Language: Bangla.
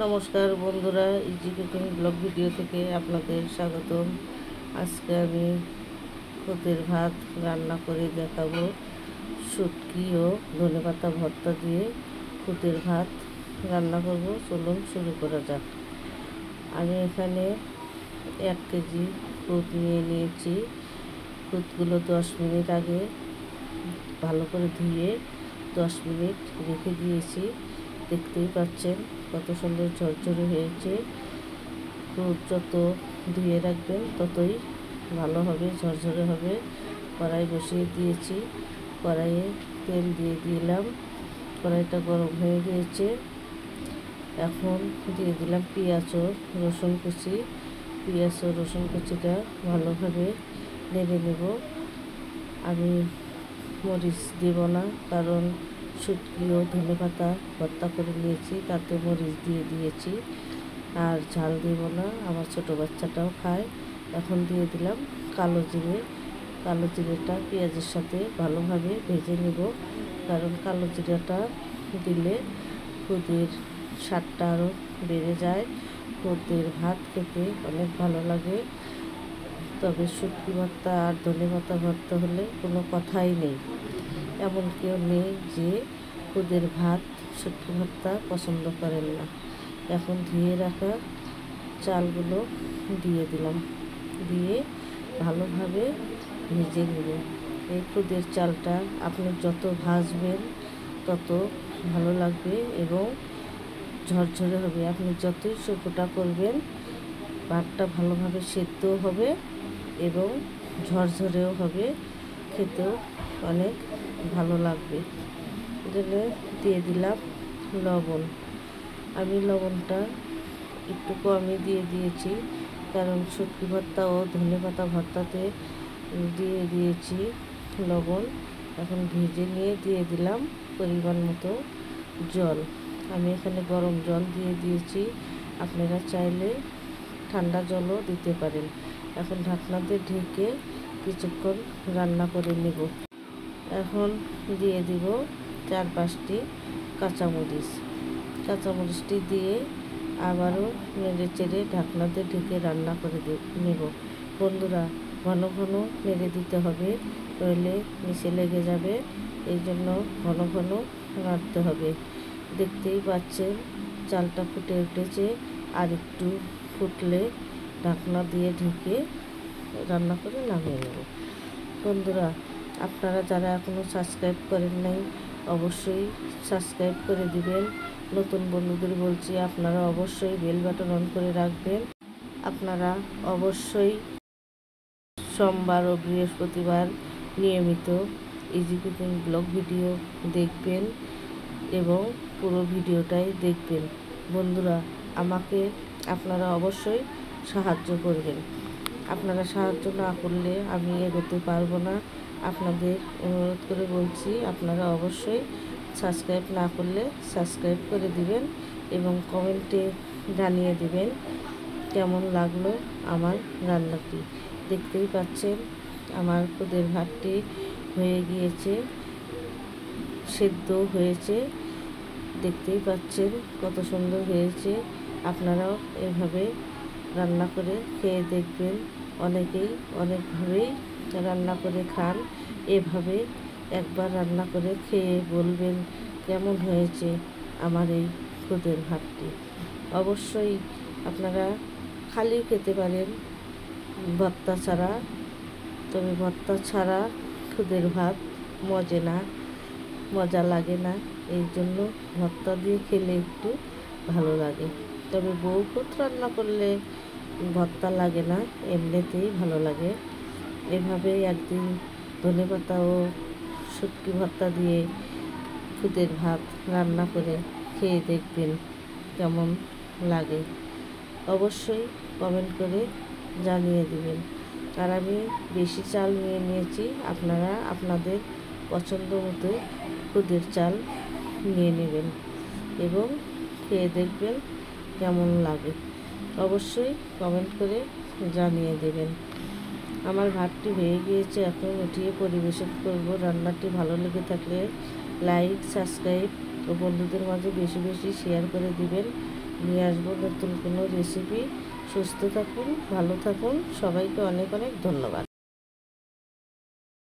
নমস্কার বন্ধুরা, ইজি কুকিং ব্লগ ভিডিও থেকে আপনাদের স্বাগতম। আজকে আমি খুদের ভাত রান্না করে দেখাবো। শুটকি ও ধনেপাতা ভর্তা দিয়ে খুদের ভাত রান্না করব। চলুন শুরু করা যাক। আমি এখানে 1 কেজি খুদ নিয়ে নিয়েছি। খুদগুলো 10 মিনিট আগে ভালো করে ধুয়ে 10 মিনিট রেখে দিয়েছি। দেখতেই পাচ্ছেন কত সুন্দর ঝরঝরে হয়েছে। খুদ যত ধুয়ে রাখবেন ততই ভালো হবে, ঝরঝরে হবে। কড়াই বসিয়ে দিয়েছি, কড়াইয়ে তেল দিয়ে দিলাম। কড়াইটা গরম হয়ে গিয়েছে। এখন দিয়ে দিলাম পেঁয়াজ ও রসুন কুচি। পেঁয়াজ ও রসুন কুচিটা ভালোভাবে নেড়ে নেব। আমি মরিচ দেব না, কারণ শুটকি ও ধনেপাতা ভর্তা করে নিয়েছি, তাতে মরিচ দিয়ে দিয়েছি। আর ঝাল দেব না, আমার ছোটো বাচ্চাটাও খায়। এখন দিয়ে দিলাম কালো জিরে। কালো জিরেটা পেঁয়াজের সাথে ভালোভাবে ভেজে নেব, কারণ কালো জিরাটা দিলে খুদের স্বাদটা আরও বেড়ে যায়। খুদের ভাত খেতে অনেক ভালো লাগে। তবে শুটকি ভর্তা আর ধনেপাতা ভর্তা হলে কোনো কথাই নেই। এমন কেউ নেই যে খুদের ভাত শুটকি ভর্তা পছন্দ করেন না। এখন ধুয়ে রাখা চালগুলো দিয়ে দিলাম, দিয়ে ভালোভাবে ভেজে নেব। এই খুদের চালটা আপনি যত ভাজবেন তত ভালো লাগবে এবং ঝরঝরে হবে। আপনি যতই শুকোটা করবেন, ভাতটা ভালোভাবে সেদ্ধও হবে এবং ঝরঝরেও হবে, খেতেও অনেক ভালো লাগবে। এখানে দিয়ে দিলাম লবণ। আমি লবণটা একটু কমই দিয়ে দিয়েছি, কারণ শুটকি ভর্তা ও ধনেপাতা ভর্তাতে দিয়ে দিয়েছি লবণ। এখন ভেজে নিয়ে দিয়ে দিলাম পরিমাণ মতো জল। আমি এখানে গরম জল দিয়ে দিয়েছি, আপনারা চাইলে ঠান্ডা জলও দিতে পারেন। এখন ঢাকনা দিয়ে ঢেকে কিছুক্ষণ রান্না করে নেব। এখন দিয়ে দিব 4-5টি কাঁচামরিচ। কাঁচামরিচটি দিয়ে আবারও নেড়ে চেড়ে ঢাকনা দিয়ে ঢেকে রান্না করে নেব। বন্ধুরা, ঘন ঘন নেড়ে দিতে হবে, নইলে নিচে লেগে যাবে। এই জন্য ঘন ঘন নাড়তে হবে। দেখতেই পাচ্ছেন চালটা ফুটে উঠেছে। আর একটু ফুটলে ঢাকনা দিয়ে ঢেকে রান্না করে নামিয়ে নেব। বন্ধুরা, আপনারা যারা এখনও সাবস্ক্রাইব করেন নাই, অবশ্যই সাবস্ক্রাইব করে দিবেন। নতুন বন্ধুদের বলছি, আপনারা অবশ্যই বেল বাটন অন করে রাখবেন। আপনারা অবশ্যই সোমবার ও বৃহস্পতিবার নিয়মিত ইজি কুকিং ব্লগ ভিডিও দেখবেন এবং পুরো ভিডিওটাই দেখবেন। বন্ধুরা, আমাকে আপনারা অবশ্যই সাহায্য করবেন। আপনারা সাহায্য না করলে আমি এগোতে পারবো না। আপনাদের অনুরোধ করে বলছি, আপনারা অবশ্যই সাবস্ক্রাইব না করলে সাবস্ক্রাইব করে দিবেন এবং কমেন্টে জানিয়ে দিবেন কেমন লাগলো আমার রান্নাটি। দেখতেই পাচ্ছেন আমার খুদের ভাতটি হয়ে গিয়েছে, সেদ্ধ হয়েছে। দেখতেই পাচ্ছেন কত সুন্দর হয়েছে। আপনারাও এভাবে রান্না করে খেয়ে দেখবেন। অনেকেই অনেকভাবেই রান্না করে খান। এভাবে একবার রান্না করে খেয়ে বলবেন কেমন হয়েছে আমার এই খুদের ভাতটি। অবশ্যই আপনারা খালি খেতে পারেন ভর্তা ছাড়া, তবে ভর্তা ছাড়া খুদের ভাত মজা লাগে না। এই জন্য ভর্তা দিয়ে খেলে একটু ভালো লাগে। তবে বউ খুদ রান্না করলে ভর্তা লাগে না, এমনিতেই ভালো লাগে। এভাবে একদিন ধনেপাতা ও শুটকি ভর্তা দিয়ে খুদের ভাত রান্না করে খেয়ে দেখবেন কেমন লাগে। অবশ্যই কমেন্ট করে জানিয়ে দিবেন। আর আমি বেশি চাল নিয়ে নিয়েছি, আপনারা আপনাদের পছন্দ মতো খুদের চাল নিয়ে নেবেন এবং খেয়ে দেখবেন কেমন লাগে। অবশ্যই কমেন্ট করে জানিয়ে দেবেন। আমার ভাতটি হয়ে গিয়েছে, এখন উঠিয়ে পরিবেশন করব। রান্নাটি ভালো লেগে থাকলে লাইক, সাবস্ক্রাইব তো বন্ধুদের মাঝে বেশি বেশি শেয়ার করে দিবেন। নিয়ে আসবো নতুন কোনো রেসিপি। সুস্থ থাকুন, ভালো থাকুন, সবাইকে অনেক অনেক ধন্যবাদ।